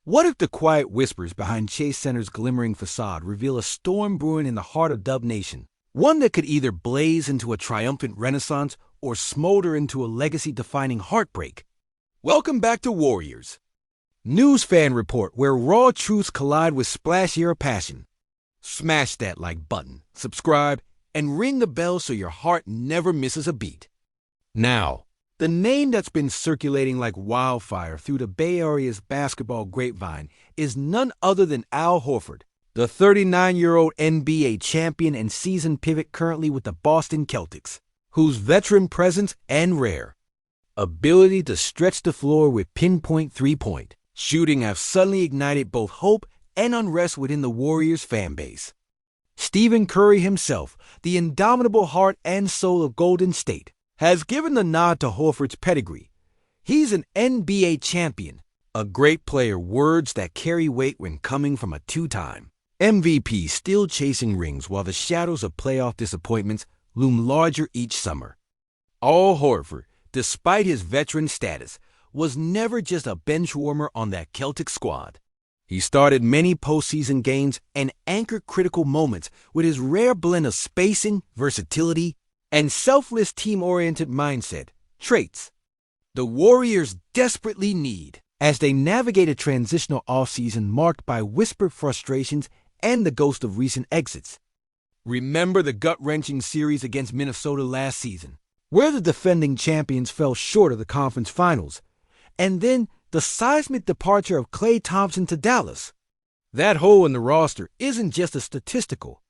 What if the quiet whispers behind Chase Center's glimmering facade reveal a storm brewing in the heart of Dub Nation? One that could either blaze into a triumphant renaissance or smolder into a legacy-defining heartbreak. Welcome back to Warriors, News Fan Report, where raw truths collide with splash-era passion. Smash that like button, subscribe, and ring the bell so your heart never misses a beat. Now, the name that's been circulating like wildfire through the Bay Area's basketball grapevine is none other than Al Horford, the 39-year-old NBA champion and seasoned pivot currently with the Boston Celtics, whose veteran presence and rare ability to stretch the floor with pinpoint three-point shooting have suddenly ignited both hope and unrest within the Warriors fan base. Stephen Curry himself, the indomitable heart and soul of Golden State, has given the nod to Horford's pedigree. He's an NBA champion, a great player, words that carry weight when coming from a two-time MVP still chasing rings while the shadows of playoff disappointments loom larger each summer. Al Horford, despite his veteran status, was never just a bench warmer on that Celtic squad. He started many postseason games and anchored critical moments with his rare blend of spacing, versatility, and selfless team-oriented mindset, traits the Warriors desperately need as they navigate a transitional offseason marked by whispered frustrations and the ghost of recent exits. Remember the gut-wrenching series against Minnesota last season, where the defending champions fell short of the conference finals, and then the seismic departure of Klay Thompson to Dallas. That hole in the roster isn't just a statistical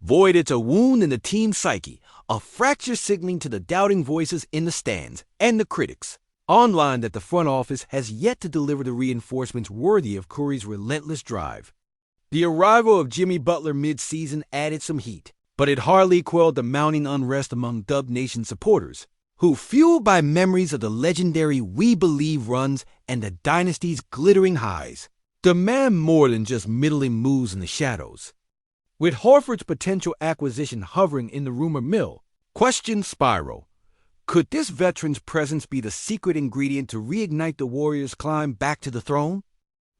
void, it's a wound in the team's psyche, a fracture signaling to the doubting voices in the stands and the critics online that the front office has yet to deliver the reinforcements worthy of Curry's relentless drive. The arrival of Jimmy Butler mid-season added some heat, but it hardly quelled the mounting unrest among Dub Nation supporters, who, fueled by memories of the legendary We Believe runs and the dynasty's glittering highs, demand more than just middling moves in the shadows. With Horford's potential acquisition hovering in the rumor mill, questions spiral. Could this veteran's presence be the secret ingredient to reignite the Warriors' climb back to the throne?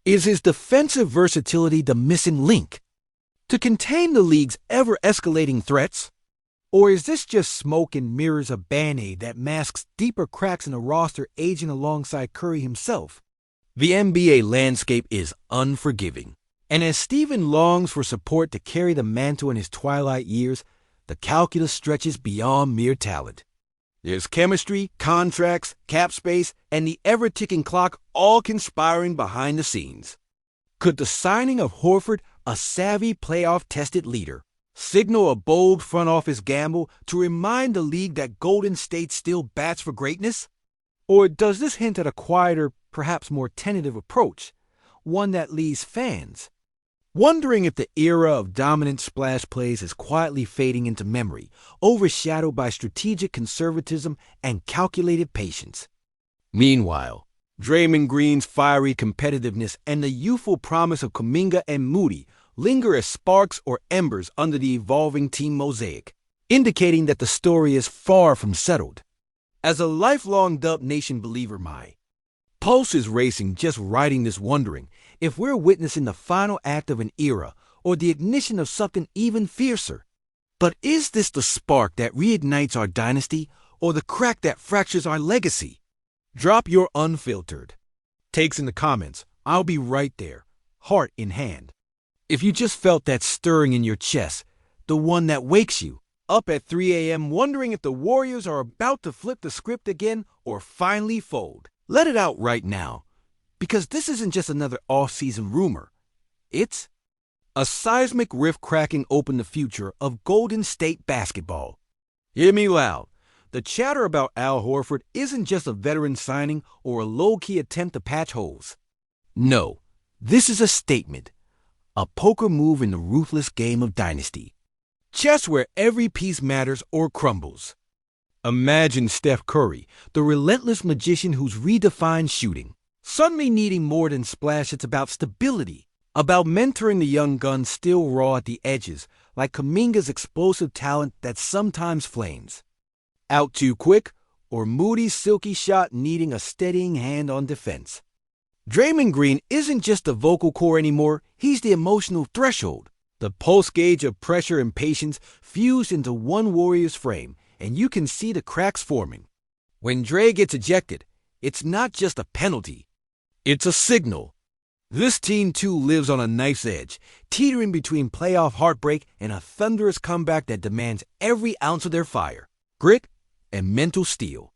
Is his defensive versatility the missing link to contain the league's ever-escalating threats? Or is this just smoke and mirrors a Band-Aid that masks deeper cracks in a roster aging alongside Curry himself? The NBA landscape is unforgiving, and as Stephen longs for support to carry the mantle in his twilight years, the calculus stretches beyond mere talent. There's chemistry, contracts, cap space, and the ever-ticking clock all conspiring behind the scenes. Could the signing of Horford, a savvy playoff-tested leader, signal a bold front office gamble to remind the league that Golden State still bats for greatness? Or does this hint at a quieter, perhaps more tentative approach, one that leaves fans wondering if the era of dominant splash plays is quietly fading into memory, overshadowed by strategic conservatism and calculated patience? Meanwhile, Draymond Green's fiery competitiveness and the youthful promise of Kuminga and Moody linger as sparks or embers under the evolving team mosaic, indicating that the story is far from settled. As a lifelong Dub Nation believer, my pulse is racing just writing this, wondering if we're witnessing the final act of an era or the ignition of something even fiercer. But is this the spark that reignites our dynasty or the crack that fractures our legacy? Drop your unfiltered takes in the comments. I'll be right there, heart in hand. If you just felt that stirring in your chest, the one that wakes you up at 3 a.m. wondering if the Warriors are about to flip the script again or finally fold, let it out right now, because this isn't just another off-season rumor. It's a seismic rift cracking open the future of Golden State basketball. Hear me loud. The chatter about Al Horford isn't just a veteran signing or a low-key attempt to patch holes. No, this is a statement, a poker move in the ruthless game of dynasty. Chess where every piece matters or crumbles. Imagine Steph Curry, the relentless magician who's redefined shooting, suddenly needing more than splash. It's about stability, about mentoring the young guns still raw at the edges, like Kuminga's explosive talent that sometimes flames out too quick, or Moody's silky shot needing a steadying hand on defense. Draymond Green isn't just the vocal core anymore, he's the emotional threshold. The pulse gauge of pressure and patience fused into one Warriors frame, and you can see the cracks forming. When Dre gets ejected, it's not just a penalty, it's a signal. This team too lives on a knife's edge, teetering between playoff heartbreak and a thunderous comeback that demands every ounce of their fire, grit, and mental steel.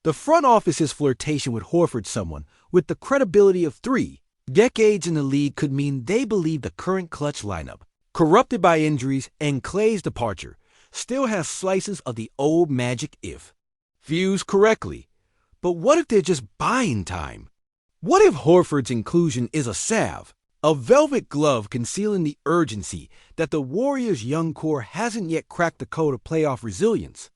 The front office's flirtation with Horford, someone with the credibility of 3 decades in the league, could mean they believe the current clutch lineup, corrupted by injuries and Clay's departure, still has slices of the old Magic if fused correctly. But what if they're just buying time? What if Horford's inclusion is a salve, a velvet glove concealing the urgency that the Warriors' young core hasn't yet cracked the code of playoff resilience?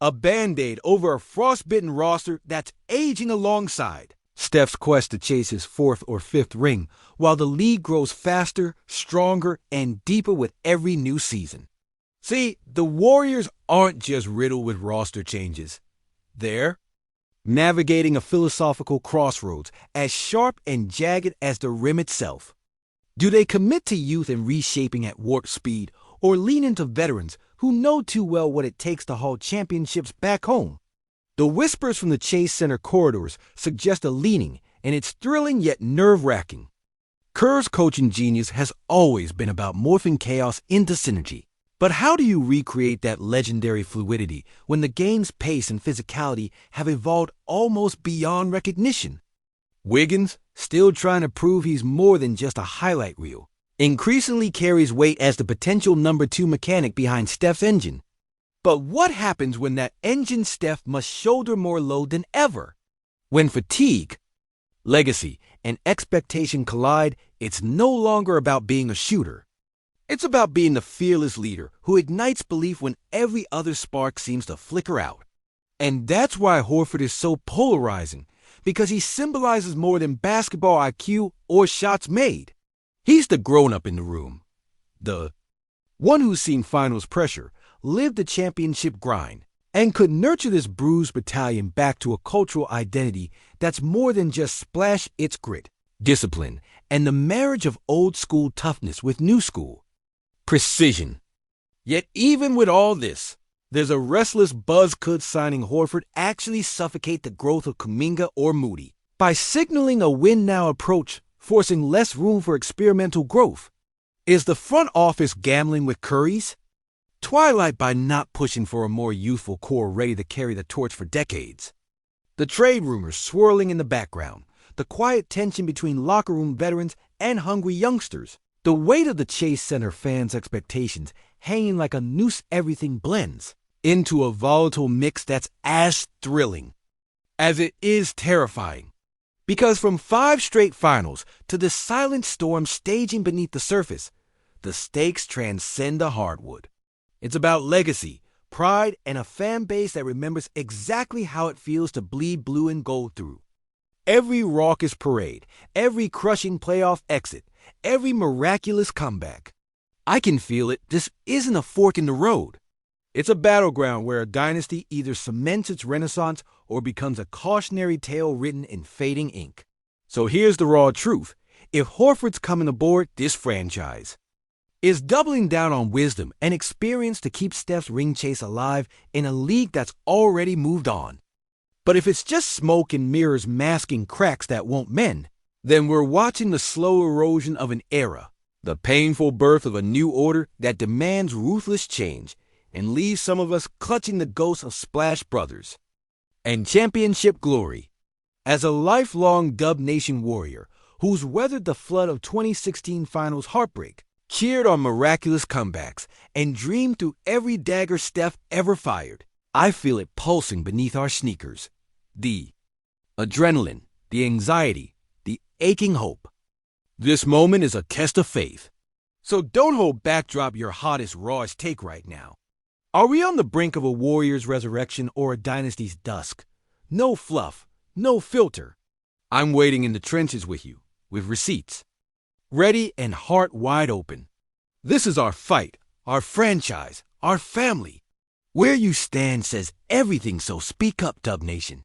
A Band-Aid over a frostbitten roster that's aging alongside Steph's quest to chase his 4th or 5th ring, while the league grows faster, stronger, and deeper with every new season. See, the Warriors aren't just riddled with roster changes. They're navigating a philosophical crossroads as sharp and jagged as the rim itself. Do they commit to youth and reshaping at warp speed, or lean into veterans who know too well what it takes to haul championships back home? The whispers from the Chase Center corridors suggest a leaning, and it's thrilling yet nerve-wracking. Kerr's coaching genius has always been about morphing chaos into synergy. But how do you recreate that legendary fluidity when the game's pace and physicality have evolved almost beyond recognition? Wiggins, still trying to prove he's more than just a highlight reel, increasingly carries weight as the potential number 2 mechanic behind Steph's engine. But what happens when that engine Steph must shoulder more load than ever? When fatigue, legacy, and expectation collide, it's no longer about being a shooter. It's about being the fearless leader who ignites belief when every other spark seems to flicker out. And that's why Horford is so polarizing, because he symbolizes more than basketball IQ or shots made. He's the grown-up in the room, the one who's seen finals pressure, lived the championship grind, and could nurture this bruised battalion back to a cultural identity that's more than just splash. It's grit, discipline, and the marriage of old-school toughness with new-school precision. Yet even with all this, there's a restless buzz. Could signing Horford actually suffocate the growth of Kuminga or Moody by signaling a win-now approach, forcing less room for experimental growth? Is the front office gambling with Curry's twilight by not pushing for a more youthful core ready to carry the torch for decades? The trade rumors swirling in the background, the quiet tension between locker room veterans and hungry youngsters, the weight of the Chase Center fans' expectations hanging like a noose. Everything blends into a volatile mix that's as thrilling as it is terrifying. Because from 5 straight finals to the silent storm staging beneath the surface, the stakes transcend the hardwood. It's about legacy, pride, and a fan base that remembers exactly how it feels to bleed blue and gold through every raucous parade, every crushing playoff exit, every miraculous comeback. I can feel it. This isn't a fork in the road. It's a battleground where a dynasty either cements its renaissance or becomes a cautionary tale written in fading ink. So here's the raw truth. If Horford's coming aboard, this franchise is doubling down on wisdom and experience to keep Steph's ring chase alive in a league that's already moved on. But if it's just smoke and mirrors masking cracks that won't mend, then we're watching the slow erosion of an era, the painful birth of a new order that demands ruthless change and leaves some of us clutching the ghosts of Splash Brothers and championship glory. As a lifelong Dub Nation warrior who's weathered the flood of 2016 Finals heartbreak, cheered on miraculous comebacks, and dreamed through every dagger Steph ever fired, I feel it pulsing beneath our sneakers. The adrenaline, the anxiety, the aching hope. This moment is a test of faith. So don't hold back. Drop your hottest, rawest take right now. Are we on the brink of a Warriors resurrection or a dynasty's dusk? No fluff, no filter. I'm waiting in the trenches with you, with receipts, ready and heart wide open. This is our fight, our franchise, our family. Where you stand says everything, so speak up, Dub Nation.